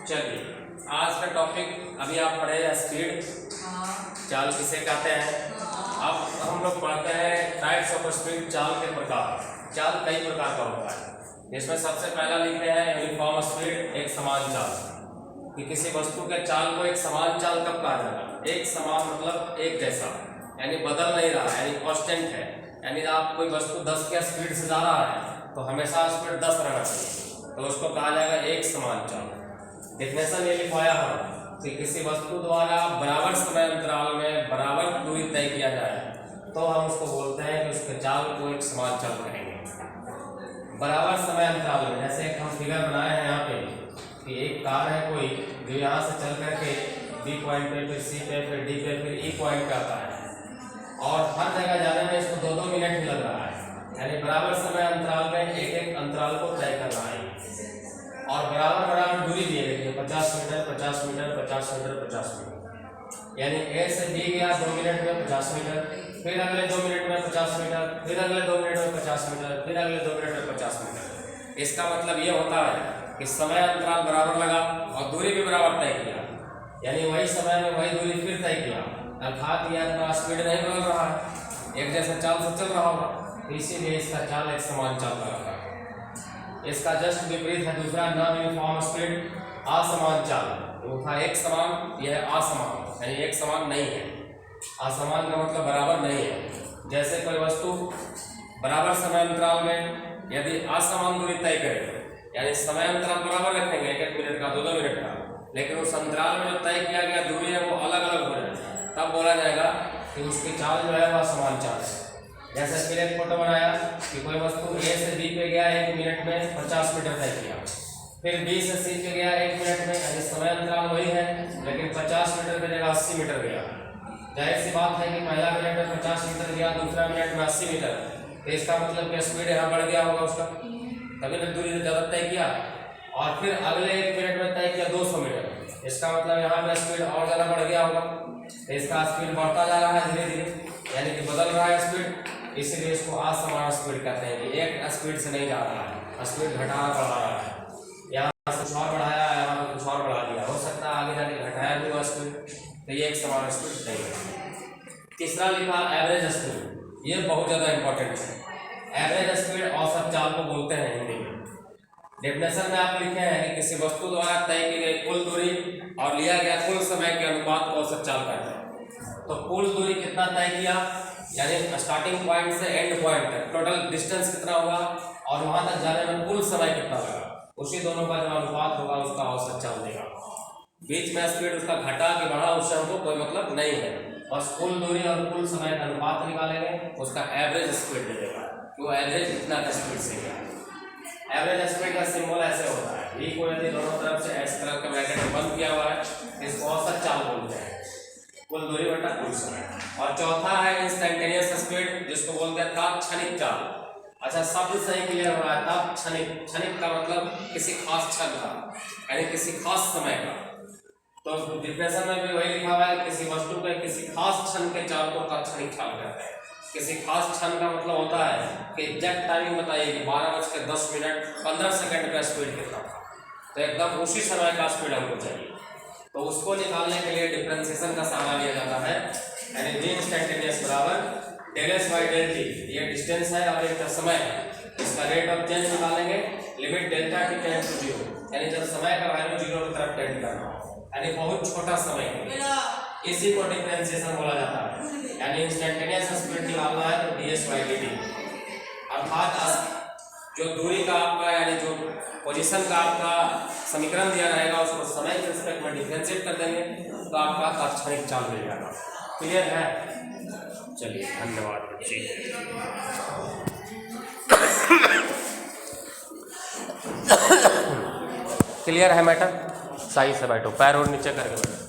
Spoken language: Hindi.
चलिए आज का टॉपिक अभी आप पढ़े स्पीड, चाल किसे कहते हैं। अब हम लोग पढ़ते हैं टाइप्स ऑफ स्पीड, चाल के प्रकार। चाल कई प्रकार का होता है, जिसमें सबसे पहला लिखते हैं यूनिफॉर्म स्पीड, एक समान चाल। कि किसी वस्तु के चाल को एक समान चाल कब कहा जाएगा? एक समान मतलब एक जैसा, यानी बदल नहीं रहा है, यानी कांस्टेंट है। यानी आप कोई वस्तु 10 के स्पीड से जा रहा है तो हमेशा स्पीड 10 रहना चाहिए, तो उसको कहा जाएगा एक समान चाल। डेफिनेशन ये लिखवाया है कि किसी वस्तु द्वारा बराबर समय अंतराल में बराबर दूरी तय किया जाए तो हम उसको बोलते हैं कि उसके चाल को एक समान चाल कहेंगे। बराबर समय अंतराल में, जैसे एक हम फिगर बनाए हैं यहाँ पे कि एक कार है कोई जो यहाँ से चल करके बी पॉइंट पे, फिर सी पे, फिर डी पे, फिर ई पॉइंट पे आता है और हर जगह जाने में इसको 2-2 मिनट ही लग रहा है। यानी बराबर समय अंतराल में एक एक अंतराल को तय कर रहा है और बराबर बराबर दूरी दिए गई 50 मीटर 50 मीटर 50 मीटर 50 मीटर। यानी ए से बी गया 2 मिनट में 50 मीटर, फिर अगले 2 मिनट में 50 मीटर, फिर अगले 2 मिनट में 50 मीटर, फिर अगले 2 मिनट में 50 मीटर। इसका मतलब ये होता है कि समय अंतराल बराबर लगा और दूरी भी बराबर तय किया, यानी वही समय में वही दूरी फिर तय किया। अर्थात यह इतना स्पीड नहीं बदल रहा है, एक जैसा चाल से चल रहा होगा, इसीलिए इसका चाल एक समान चाल का रखा है। इसका जस्ट विपरीत है दूसरा नॉन यूनिफॉर्म स्पीड, असमान चाल। वो था एक समान, यह असमान, यानी एक समान नहीं है। असमान का मतलब बराबर नहीं है। जैसे कोई वस्तु बराबर समय अंतराल में यदि असमान दूरी तय करे, यानी समय अंतराल बराबर रखेंगे 1-1 मिनट का 2-2 मिनट का, लेकिन उस अंतराल में जो तय किया गया दूरी है वो अलग अलग हो जाए, तब बोला जाएगा कि उसकी चाल जो है वह समान चाल है। जैसे फिर एक फोटो बनाया कि कोई वस्तु ए से बी पे गया 1 मिनट में 50 मीटर तय किया, फिर बी से सी पे गया 1 मिनट में, यानी समय अंतराल वही है लेकिन 50 मीटर की जगह 80 मीटर गया। जाहिर सी बात है कि पहला मिनट में 50 मीटर गया, दूसरा मिनट में 80 मीटर, तो इसका मतलब कि स्पीड यहाँ बढ़ गया होगा उसका, तभी तो दूरी ज़्यादा तय किया। और फिर अगले 1 मिनट में तय किया 200 मीटर, इसका मतलब यहाँ पे स्पीड और ज़्यादा बढ़ गया होगा, तो इसका स्पीड बढ़ता जा रहा है धीरे धीरे, यानी कि बदल रहा है स्पीड। इसीलिए इसको असमान स्पीड कहते हैं कि एक स्पीड से नहीं जा रहा है, स्पीड घटा बढ़ा रहा है। यहाँ कुछ और बढ़ाया, यहाँ कुछ और बढ़ा दिया, हो सकता है आगे जाके घटाया भी हुआ स्पीड, तो ये एक समान स्पीड नहीं है। तीसरा लिखा एवरेज स्पीड, ये बहुत ज़्यादा इंपॉर्टेंट है। एवरेज स्पीड औसत चाल को बोलते हैं हिंदी में। डेफिनेशन में आप लिखे हैं कि किसी वस्तु द्वारा तय की गई कुल दूरी और लिया गया कुल समय के अनुपात को औसत चाल कहते हैं। तो कुल दूरी कितना तय किया, यानी स्टार्टिंग पॉइंट से एंड पॉइंट तक टोटल डिस्टेंस कितना हुआ और वहां तक जाने में कुल समय कितना लगा, उसी दोनों का जो अनुपात होगा उसका औसत चाल देगा। बीच में स्पीड उसका घटा कि बढ़ा उससे हमको कोई मतलब नहीं है, बस कुल दूरी और कुल समय का अनुपात निकालेंगे, उसका एवरेज स्पीड दे देगा कि वो एवरेज कितना स्पीड से गया। एवरेज स्पीड का सिंबल ऐसे होता है, ई को यदि दोनों तरफ से इस तरह का ब्रैकेट बंद किया हुआ है, इसको औसत चाल बोलते हैं, कुल दूरी बटा कुल समय। और चौथा है इंस्टेंटेनियस स्पीड, जिसको बोलते हैं तात्क्षणिक चाल। अच्छा, शब्द सही क्लियर हो रहा है, तात्क्षणिक, क्षणिक का मतलब किसी खास क्षण का, यानी किसी खास समय का। तो डिफिनेशन में भी वही लिखा हुआ है, किसी वस्तु के किसी खास क्षण के चाल को तात्क्षणिक चाल कहते हैं। किसी खास क्षण का मतलब होता है कि एग्जैक्ट टाइमिंग बताइए कि 12:10 का स्पीड कितना था, तो एकदम उसी समय का स्पीड हमको चाहिए। तो उसको निकालने के लिए डिफरेंशिएशन का सहारा लिया जाता है, यानी डी इंस्टेंटेनियस बराबर del S by del T, ये डिस्टेंस है और एक समय है, इसका रेट ऑफ चेंज निकालेंगे, limit delta T tend to 0, यानी जब समय का वैल्यू 0 की तरफ टेंड करना हो, यानी बहुत छोटा समय है, इसी को डिफरेंशिएशन बोला जाता है। यानी इंस्टेंटेनियस स्पीड निकालना है तो D S by D T, अर्थात जो दूरी का आपका यानी जो पोजीशन का आपका समीकरण दिया रहेगा उसको समय के रिस्पेक्ट में डिफरेंशिएट कर देंगे तो आपका तात्क्षणिक चाल मिल जाएगा। क्लियर है? चलिए, धन्यवाद बच्चे। क्लियर है मैटर? सही से बैठो, पैर और नीचे करके बैठो।